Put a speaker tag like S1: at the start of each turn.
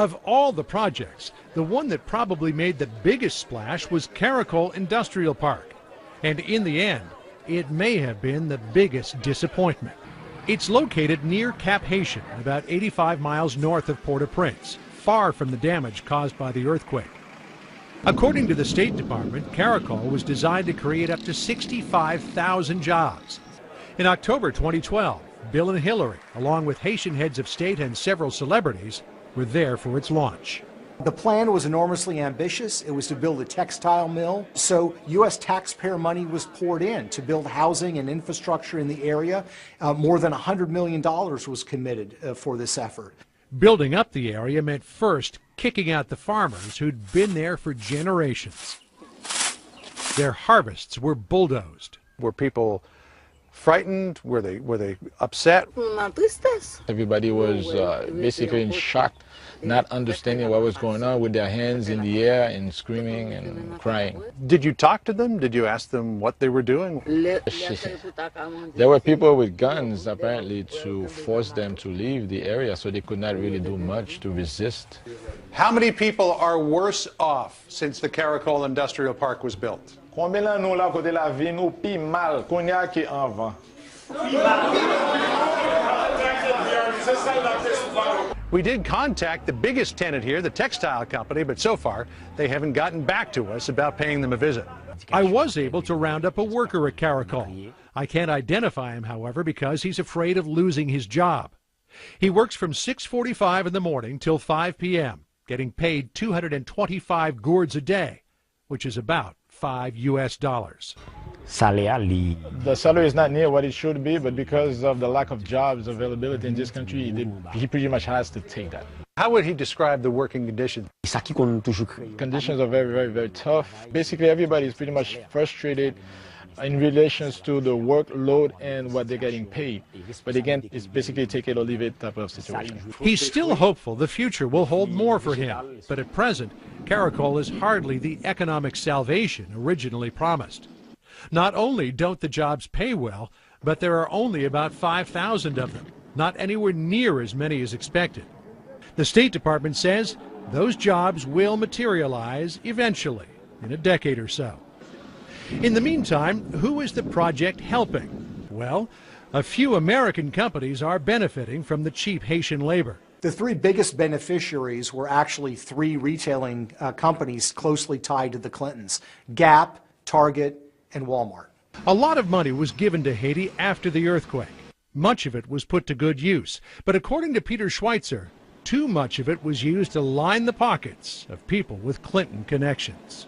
S1: Of all the projects, the one that probably made the biggest splash was Caracol Industrial Park. And in the end, it may have been the biggest disappointment. It's located near Cap Haitian, about 85 miles north of Port-au-Prince, far from the damage caused by the earthquake. According to the State Department, Caracol was designed to create up to 65,000 jobs. In October 2012, Bill and Hillary, along with Haitian heads of state and several celebrities, were there for its launch.
S2: The plan was enormously ambitious. It was to build a textile mill. So U.S. taxpayer money was poured in to build housing and infrastructure in the area. More than $100 million was committed for this effort.
S1: Building up the area meant first kicking out the farmers who'd been there for generations. Their harvests were bulldozed.
S3: Were people frightened? Were they upset?
S4: Everybody was basically in shock, not understanding what was going on, with their hands in the air and screaming and crying.
S3: Did you talk to them? Did you ask them what they were doing?
S4: There were people with guns, apparently, to force them to leave the area, so they could not really do much to resist.
S3: How many people are worse off since the Caracol Industrial Park was built? We did contact the biggest tenant here, the textile company, but so far they haven't gotten back to us about paying them a visit.
S1: I was able to round up a worker at Caracol. I can't identify him, however, because he's afraid of losing his job. He works from 6:45 in the morning till 5 p.m., getting paid 225 gourds a day, which is about $5 US.
S4: The salary is not near what it should be, but because of the lack of jobs availability in this country, he pretty much has to take that.
S3: How would he describe the working conditions?
S4: Conditions are very, very, very tough. Basically, everybody is pretty much frustrated in relations to the workload and what they're getting paid. But again, it's basically take it or leave it type of situation.
S1: He's still hopeful the future will hold more for him, but at present, Caracol is hardly the economic salvation originally promised. Not only don't the jobs pay well, but there are only about 5,000 of them, not anywhere near as many as expected. The State Department says those jobs will materialize eventually, in a decade or so. In the meantime, who is the project helping? Well, a few American companies are benefiting from the cheap Haitian labor.
S2: The three biggest beneficiaries were actually three retailing companies closely tied to the Clintons: Gap, Target, and Walmart.
S1: A lot of money was given to Haiti after the earthquake. Much of it was put to good use, but according to Peter Schweitzer, too much of it was used to line the pockets of people with Clinton connections.